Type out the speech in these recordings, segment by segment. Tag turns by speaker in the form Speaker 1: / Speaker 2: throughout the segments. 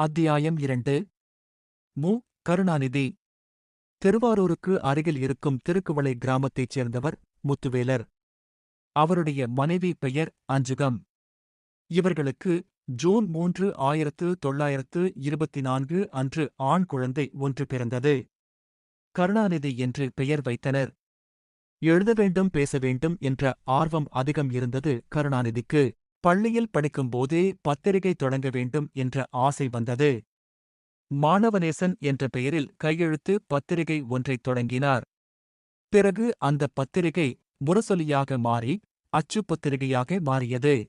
Speaker 1: அத்தியாயம் 2. மு. கருணாநிதி. திருவாரூருக்கு அருகில் இருக்கும் திருக்குவளை கிராமத்தைச் சேர்ந்தவர் முத்துவேலர். அவருடைய மனைவி பெயர் அஞ்சுகம். இவர்களுக்கு ஜூன் 3, 1924 அன்று ஆண் குழந்தை ஒன்று பிறந்தது. கருணாநிதி என்று பெயர் வைத்தனர். எழுத வேண்டும், பேச வேண்டும் என்ற ஆர்வம் அதிகம் இருந்தது கருணாநிதிக்கு. பள்ளியில் படிக்கும்போதே பத்திரிகை தொடங்க வேண்டும் என்ற ஆசை வந்தது. மாணவநேசன் என்ற பெயரில் கையெழுத்து பத்திரிகை ஒன்றைத் தொடங்கினார். பிறகு அந்த பத்திரிகை முரசொலியாக மாறி அச்சுப் பத்திரிகையாக மாறியது.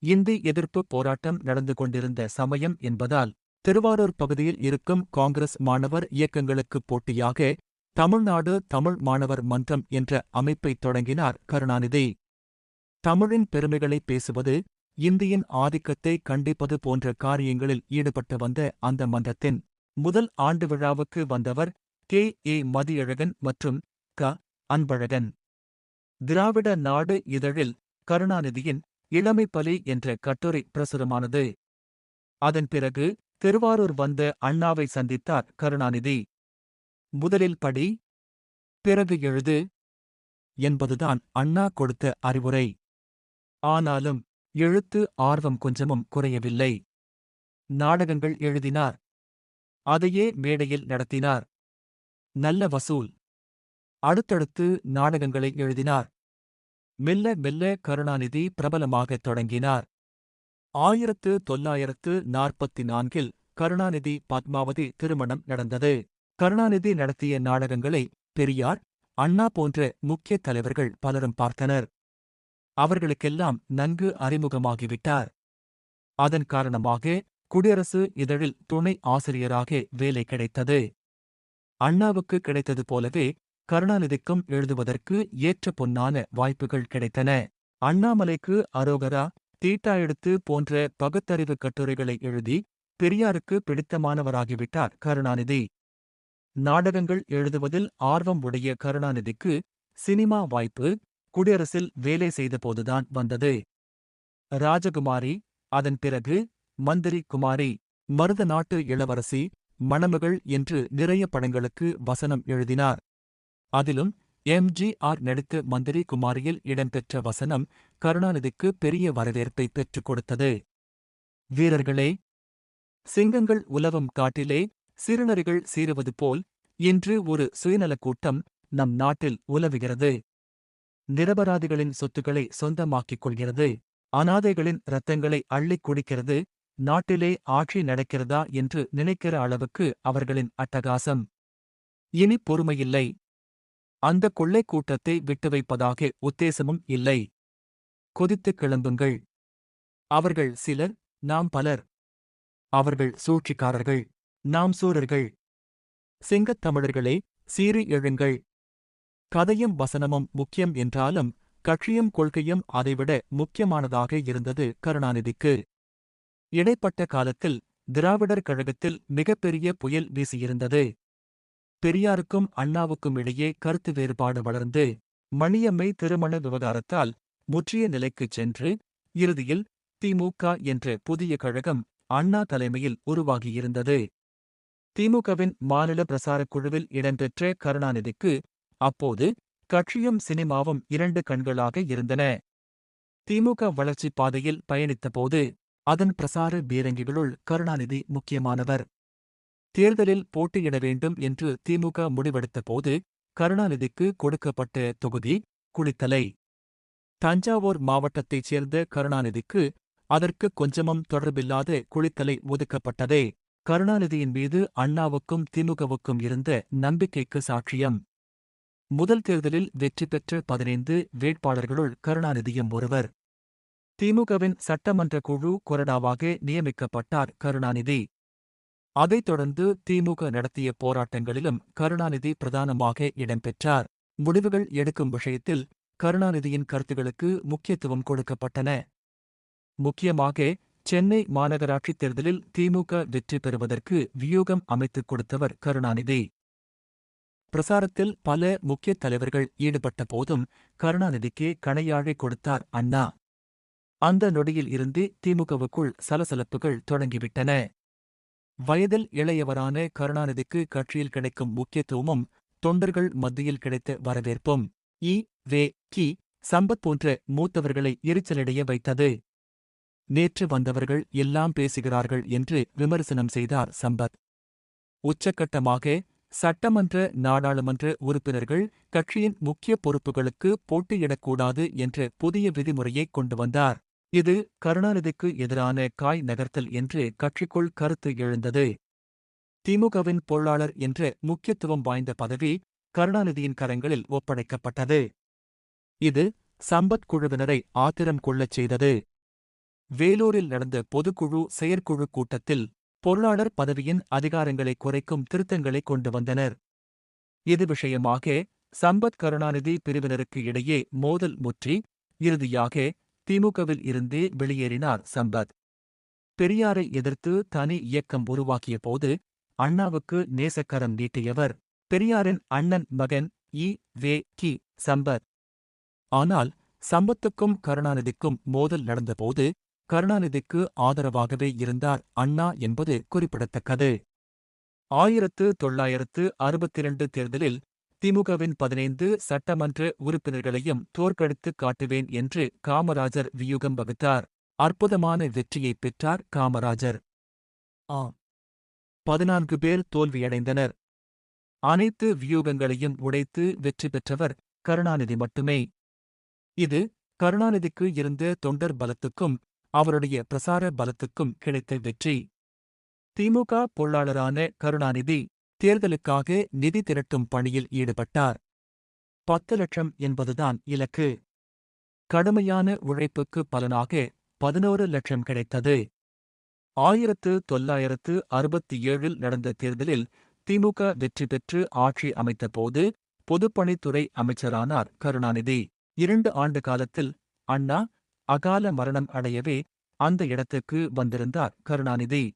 Speaker 1: இந்தி எதிர்ப்புப் போராட்டம் நடந்து கொண்டிருந்த சமயம் என்பதால் திருவாரூர் பகுதியில் இருக்கும் காங்கிரஸ் மாணவர் இயக்கங்களுக்குப் போட்டியாக தமிழ்நாடு தமிழ் மாணவர் மன்றம் என்ற அமைப்பைத் தொடங்கினார் கருணாநிதி. தமிழின் பெருமைகளை பேசுவது, இந்தியின் ஆதிக்கத்தை கண்டிப்பது போன்ற காரியங்களில் ஈடுபட்டு வந்த அந்த மன்றத்தின் முதல் ஆண்டு விழாவுக்கு வந்தவர் கே. ஏ. மதியழகன் மற்றும் க. அன்பழகன். திராவிட நாடு இதழில் கருணாநிதியின் இளமைப்பலி என்ற கட்டுரை பிரசுரமானது. அதன் பிறகு திருவாரூர் வந்த அண்ணாவை சந்தித்தார் கருணாநிதி. முதலில் படி, பிறகு எழுது என்பதுதான் அண்ணா கொடுத்த அறிவுரை. ஆனாலும் எழுத்து ஆர்வம் கொஞ்சமும் குறையவில்லை. நாடகங்கள் எழுதினார். அதையே மேடையில் நடத்தினார். நல்ல வசூல். அடுத்தடுத்து நாடகங்களை எழுதினார். மெல்ல மெல்ல கருணாநிதி பிரபலமாகத் தொடங்கினார். 1944 கருணாநிதி பத்மாவதி திருமணம் நடந்தது. கருணாநிதி நடத்திய நாடகங்களை பெரியார், அண்ணா போன்ற முக்கிய தலைவர்கள் பலரும் பார்த்தனர். அவர்களுக்கெல்லாம் நன்கு அறிமுகமாகிவிட்டார். அதன் காரணமாக குடியரசு இதழில் துணை ஆசிரியராக வேலை கிடைத்தது. அண்ணாவுக்கு கிடைத்தது போலவே கருணாநிதிக்கும் எழுதுவதற்கு ஏற்ற பொன்னான வாய்ப்புகள் கிடைத்தன. அண்ணாமலைக்கு அரோகரா, தீட்டா எடுத்து போன்ற பகுத்தறிவு கட்டுரைகளை எழுதி பெரியாருக்கு பிடித்தமானவராகிவிட்டார் கருணாநிதி. நாடகங்கள் எழுதுவதில் ஆர்வம் உடைய கருணாநிதிக்கு சினிமா வாய்ப்பு குடியரசில் வேலை செய்தபோதுதான் வந்தது. ராஜகுமாரி, அதன் பிறகு மந்திரி குமாரி, மருத நாட்டு இளவரசி, மணமகள் என்று நிறைய படங்களுக்கு வசனம் எழுதினார். அதிலும் எம்.ஜி.ஆர். நடித்த மந்திரி குமாரியில் இடம்பெற்ற வசனம் கருணாநிதிக்கு பெரிய வரவேற்பை பெற்றுக் கொடுத்தது. வீரர்களே, சிங்கங்கள் உலவும் காட்டிலே சிறுநரிகள் சீறுவது போல் இன்று ஒரு சுயநலக் கூட்டம் நம் நாட்டில் உலவுகிறது. நிரபராதிகளின் சொத்துக்களை சொந்தமாக்கிக் கொள்கிறது. அனாதைகளின் இரத்தங்களை அள்ளிக் குடிக்கிறது. நாட்டிலே ஆட்சி நடக்கிறதா என்று நினைக்கிற அளவுக்கு அவர்களின் அட்டகாசம். இனி பொறுமையில்லை. அந்த கொள்ளைக் கூட்டத்தை விட்டு வைப்பதாக உத்தேசமும் இல்லை. கொதித்துக் கிளம்புங்கள். அவர்கள் சிலர், நாம் பலர். அவர்கள் சூழ்ச்சிக்காரர்கள், நாம் சூரர்கள். சிங்கத் தமிழர்களே, சீறி எழுங்கள். கதையும் வசனமும் முக்கியம் என்றாலும் கட்சியும் கொள்கையும் அதைவிட முக்கியமானதாக இருந்தது கருணாநிதிக்கு. இடைப்பட்ட காலத்தில் திராவிடர் கழகத்தில் மிகப்பெரிய புயல் வீசியிருந்தது. பெரியாருக்கும் அண்ணாவுக்கும் இடையே கருத்து வேறுபாடு வளர்ந்து மணியம்மை திருமண விவகாரத்தால் முற்றிய நிலைக்குச் சென்று இறுதியில் தி.மு.க. என்ற புதிய கழகம் அண்ணா தலைமையில் உருவாகியிருந்தது. திமுகவின் மாநில பிரசாரக் குழுவில் இடம்பெற்ற கருணாநிதிக்கு அப்போது கட்சியும் சினிமாவும் இரண்டு கண்களாக இருந்தன. திமுக வளர்ச்சிப் பாதையில் பயணித்தபோது அதன் பிரசார பீரங்கிகளுள் கருணாநிதி முக்கியமானவர். தேர்தலில் போட்டியிட வேண்டும் என்று திமுக முடிவெடுத்தபோது கருணாநிதிக்கு கொடுக்கப்பட்ட தொகுதி குளித்தலை. தஞ்சாவூர் மாவட்டத்தைச் சேர்ந்த கருணாநிதிக்கு அதற்கு கொஞ்சமும் தொடர்பில்லாத குளித்தலை ஒதுக்கப்பட்டதே கருணாநிதியின் மீது அண்ணாவுக்கும் திமுகவுக்கும் இருந்த நம்பிக்கைக்கு சாட்சியம். முதல் தேர்தலில் வெற்றி பெற்ற 15 வேட்பாளர்களுள் கருணாநிதியும் ஒருவர். திமுகவின் சட்டமன்ற குழு கொறடாவாக நியமிக்கப்பட்டார் கருணாநிதி. அதைத் தொடர்ந்து திமுக நடத்திய போராட்டங்களிலும் கருணாநிதி பிரதானமாக இடம்பெற்றார். முடிவுகள் எடுக்கும் விஷயத்தில் கருணாநிதியின் கருத்துகளுக்கு முக்கியத்துவம் கொடுக்கப்பட்டன. முக்கியமாக சென்னை மாநகராட்சித் தேர்தலில் திமுக வெற்றி பெறுவதற்கு வியூகம் அமைத்துக் கொடுத்தவர் கருணாநிதி. பிரசாரத்தில் பல முக்கிய தலைவர்கள் ஈடுபட்ட போதும் கருணாநிதிக்கே கணையாழை கொடுத்தார் அண்ணா. அந்த நொடியில் இருந்து திமுகவுக்குள் சலசலப்புகள் தொடங்கிவிட்டன. வயதில் இளையவரான கருணாநிதிக்கு கட்சியில் கிடைக்கும் முக்கியத்துவமும் தொண்டர்கள் மத்தியில் கிடைத்த வரவேற்பும் இ. வே. கி. சம்பத் போன்ற மூத்தவர்களை எரிச்சலடைய வைத்தது. நேற்று வந்தவர்கள் எல்லாம் பேசுகிறார்கள் என்று விமர்சனம் செய்தார் சம்பத். உச்சக்கட்டமாக சட்டமன்ற நாடாளுமன்ற உறுப்பினர்கள் கட்சியின் முக்கிய பொறுப்புகளுக்கு போட்டியிடக்கூடாது என்ற புதிய விதிமுறையை கொண்டு வந்தார். இது கருணாநிதிக்கு எதிரான காய் நகர்த்தல் என்று கட்சிக்குள் கருத்து எழுந்தது. திமுகவின் பொருளாளர் என்ற முக்கியத்துவம் வாய்ந்த பதவி கருணாநிதியின் கரங்களில் ஒப்படைக்கப்பட்டது. இது சம்பத் குழுவினரை ஆத்திரம் கொள்ளச் செய்தது. வேலூரில் நடந்த பொதுக்குழு செயற்குழு கூட்டத்தில் பொருளாளர் பதவியின் அதிகாரங்களை குறைக்கும் திருத்தங்களை கொண்டு வந்தனர். இது விஷயமாக சம்பத் கருணாநிதி பிரிவினருக்கு இடையே மோதல் முற்றி இறுதியாக திமுகவில் இருந்தே வெளியேறினார் சம்பத். பெரியாரை எதிர்த்து தனி இயக்கம் உருவாக்கிய போது அண்ணாவுக்கு நேசக்கரம் நீட்டியவர் பெரியாரின் அண்ணன் மகன் இ. வே. கி. சம்பத். ஆனால் சம்பத்துக்கும் கருணாநிதிக்கும் மோதல் நடந்தபோது கருணாநிதிக்கு ஆதரவாகவே இருந்தார் அண்ணா என்பது குறிப்பிடத்தக்கது. 1962 தேர்தலில் திமுகவின் 15 சட்டமன்ற உறுப்பினர்களையும் தோற்கடித்துக் காட்டுவேன் என்று காமராஜர் வியூகம் வகுத்தார். அற்புதமான வெற்றியைப் பெற்றார் காமராஜர். 14 பேர் தோல்வியடைந்தனர். அனைத்து வியூகங்களையும் உடைத்து வெற்றி பெற்றவர் கருணாநிதி மட்டுமே. இது கருணாநிதிக்கு இருந்த தொண்டர் பலத்துக்கும் அவருடைய பிரசார பலத்துக்கும் கிடைத்த வெற்றி. திமுக பொருளாளரான கருணாநிதி தேர்தலுக்காக நிதி திரட்டும் பணியில் ஈடுபட்டார். 10 லட்சம் என்பதுதான் இலக்கு. கடுமையான உழைப்புக்கு பலனாக 11 லட்சம் கிடைத்தது. 1967 நடந்த தேர்தலில் திமுக வெற்றி பெற்று ஆட்சி அமைத்தபோது பொதுப்பணித்துறை அமைச்சரானார் கருணாநிதி. 2 ஆண்டு காலத்தில் அண்ணா அகால மரணம் அடையவே அந்த இடத்துக்கு வந்திருந்தார் கருணாநிதி.